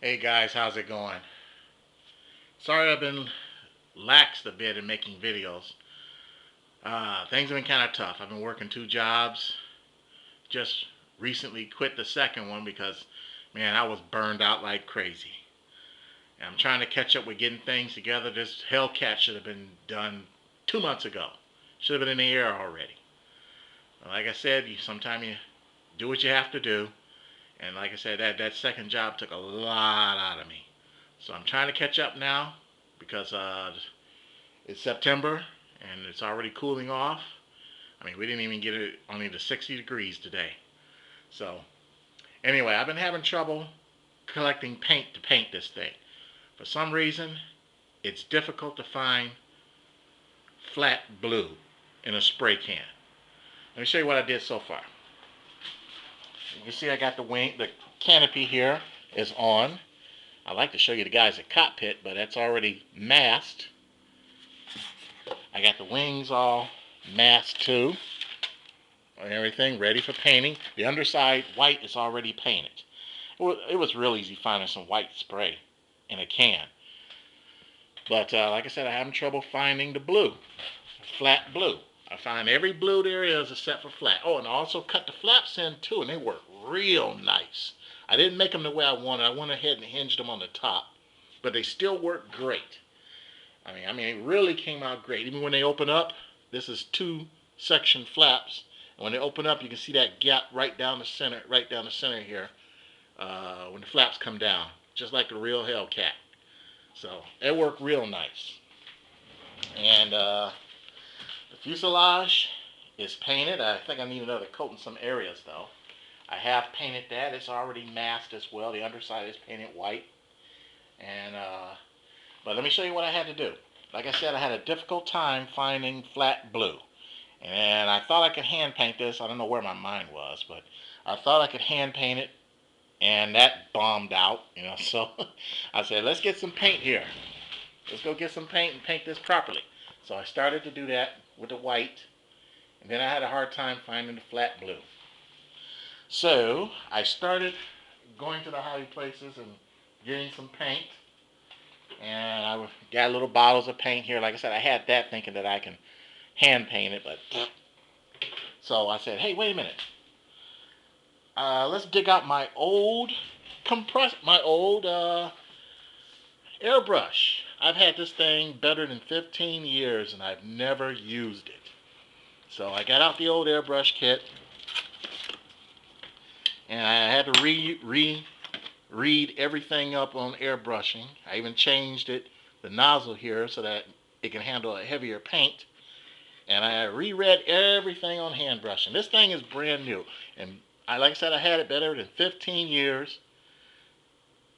Hey guys, how's it going? Sorry I've been laxed a bit in making videos. Things have been kind of tough. I've been working two jobs. Just recently quit the second one because, man, I was burned out like crazy. And I'm trying to catch up with getting things together. This Hellcat should have been done 2 months ago. Should have been in the air already. Like I said, sometimes you do what you have to do. And like I said, that second job took a lot out of me. So I'm trying to catch up now because it's September and it's already cooling off. I mean, we didn't even get it only to 60 degrees today. So, anyway, I've been having trouble collecting paint to paint this thing. For some reason, it's difficult to find flat blue in a spray can. Let me show you what I did so far. You can see I got the canopy here is on. I like to show you the guys at cockpit, but that's already masked. I got the wings all masked too. Everything ready for painting. The underside white is already painted. It was real easy finding some white spray in a can. But like I said, I'm having trouble finding the blue, flat blue. I find every blue there is except for flat. Oh, and I also cut the flaps in too, and they work real nice. I didn't make them the way I wanted. I went ahead and hinged them on the top, but they still work great. I mean, it really came out great. Even when they open up, this is two section flaps. And when they open up, you can see that gap right down the center here. When the flaps come down, just like the real Hellcat. So it worked real nice. And the fuselage is painted. I think I need another coat in some areas though. I have painted that. It's already masked as well. The underside is painted white. And but let me show you what I had to do. Like I said, I had a difficult time finding flat blue. And I thought I could hand paint this. I don't know where my mind was, but I thought I could hand paint it. And that bombed out, So I said, let's get some paint here. Let's go get some paint and paint this properly. So I started to do that with the white. And then I had a hard time finding the flat blue. So I started going to the hobby places and getting some paint. And I got little bottles of paint here. Like I said, I had that thinking that I can hand paint it, but so I said, hey, wait a minute. Let's dig out my old airbrush. I've had this thing better than 15 years and I've never used it. So I got out the old airbrush kit and I had to read everything up on airbrushing. I even changed the nozzle here so that it can handle a heavier paint. And I reread everything on hand brushing. This thing is brand new. And like I said, I had it better than 15 years.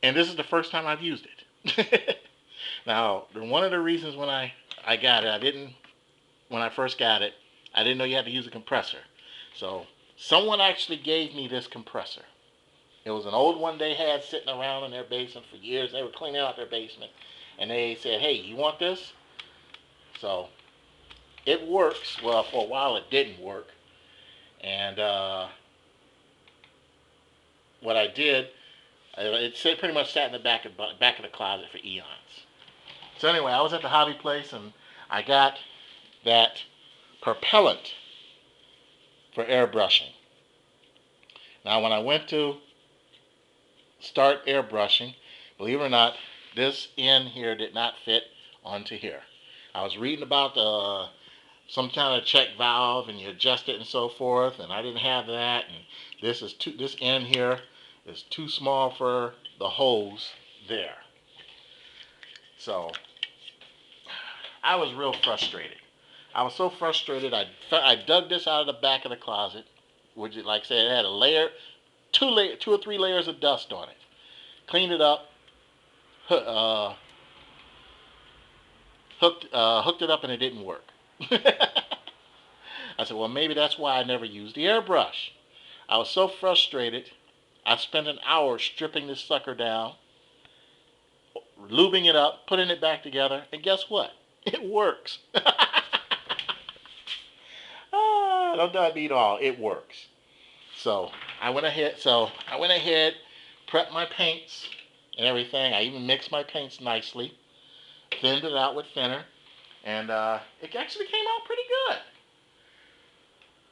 And this is the first time I've used it. Now, one of the reasons when I got it, when I first got it, I didn't know you had to use a compressor. So someone actually gave me this compressor. It was an old one they had sitting around in their basement for years. They were cleaning out their basement. And they said, hey, you want this? So it works. Well, for a while it didn't work. And what I did, it pretty much sat in the back of the closet for eons. So anyway, I was at the hobby place and I got that propellant for airbrushing. Now when I went to start airbrushing, believe it or not, this end here did not fit onto here. I was reading about some kind of check valve and you adjust it and so forth, and I didn't have that. And this end here is too small for the hose there. So I was real frustrated. I was so frustrated. I dug this out of the back of the closet, which, like I said, it had a layer, two or three layers of dust on it. Cleaned it up, hooked it up, and it didn't work. I said, well, maybe that's why I never used the airbrush. I was so frustrated, I spent an hour stripping this sucker down, lubing it up, putting it back together, and guess what? It works. Don't need all. It works. So I went ahead, prepped my paints, and everything. I even mixed my paints nicely, thinned it out with thinner, and it actually came out pretty good.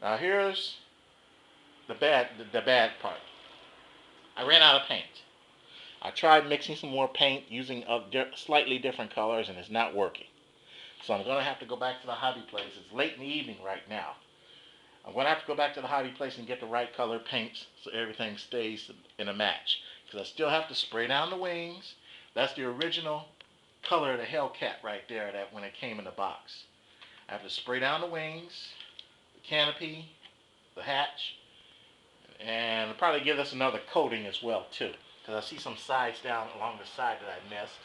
Now here's the bad part. I ran out of paint. I tried mixing some more paint using slightly different colors, and it's not working. So I'm going to have to go back to the hobby place. It's late in the evening right now. I'm going to have to go back to the hobby place and get the right color paints so everything stays in a match. Because I still have to spray down the wings. That's the original color of the Hellcat right there that when it came in the box. I have to spray down the wings, the canopy, the hatch, and I'll probably give this another coating as well too. Because I see some sides down along the side that I missed.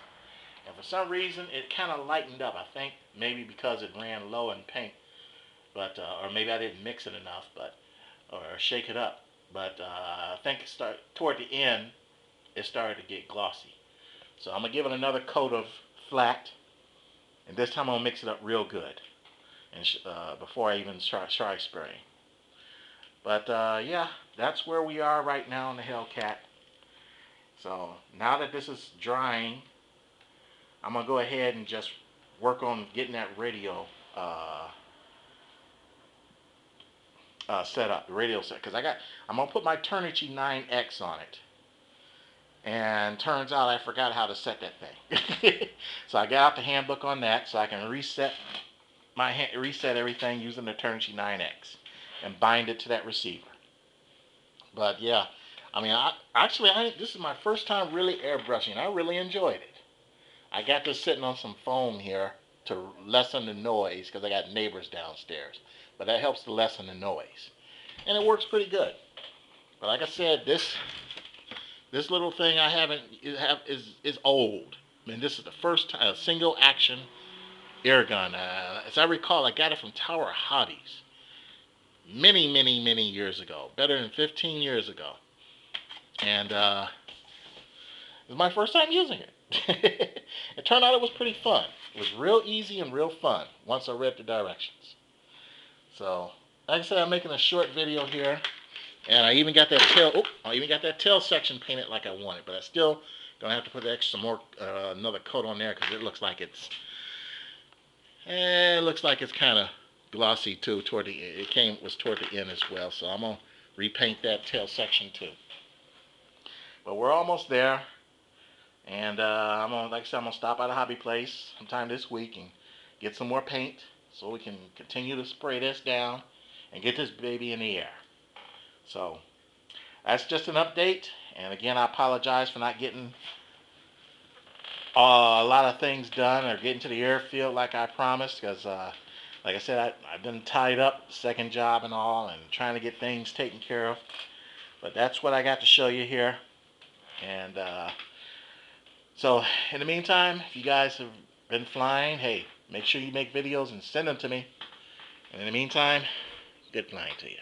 And for some reason it kind of lightened up. I think maybe because it ran low in paint. But or maybe I didn't mix it enough, or shake it up. But I think toward the end, it started to get glossy. So I'm gonna give it another coat of flat, and this time I'm gonna mix it up real good, and before I even try spraying. But yeah, that's where we are right now in the Hellcat. So now that this is drying, I'm gonna go ahead and just work on getting that radio set up, the radio set, because I'm gonna put my Turnigy 9X on it, and turns out I forgot how to set that thing. So I got out the handbook on that, so I can reset everything using the Turnigy 9X and bind it to that receiver. But yeah, I mean, this is my first time really airbrushing. I really enjoyed it. I got this sitting on some foam here to lessen the noise because I got neighbors downstairs. But that helps to lessen the noise. And it works pretty good. But like I said, this little thing I haven't is old. I mean, this is the first time, a single action air gun. As I recall, I got it from Tower Hobbies many, many, many years ago. Better than 15 years ago. And it was my first time using it. It turned out it was pretty fun. It was real easy and real fun once I read the directions. So, like I said, I'm making a short video here, and I even got that tail section painted like I wanted, but I still gonna have to put another coat on there because it looks like it's kind of glossy too. Toward the end as well, so I'm gonna repaint that tail section too. But we're almost there. And like I said, I'm gonna stop by the hobby place sometime this week and get some more paint so we can continue to spray this down and get this baby in the air. So that's just an update. And again, I apologize for not getting a lot of things done or getting to the airfield like I promised, because like I said, I've been tied up, second job and all, and trying to get things taken care of. But that's what I got to show you here. And so, in the meantime, if you guys have been flying, hey, make sure you make videos and send them to me. And in the meantime, good flying to you.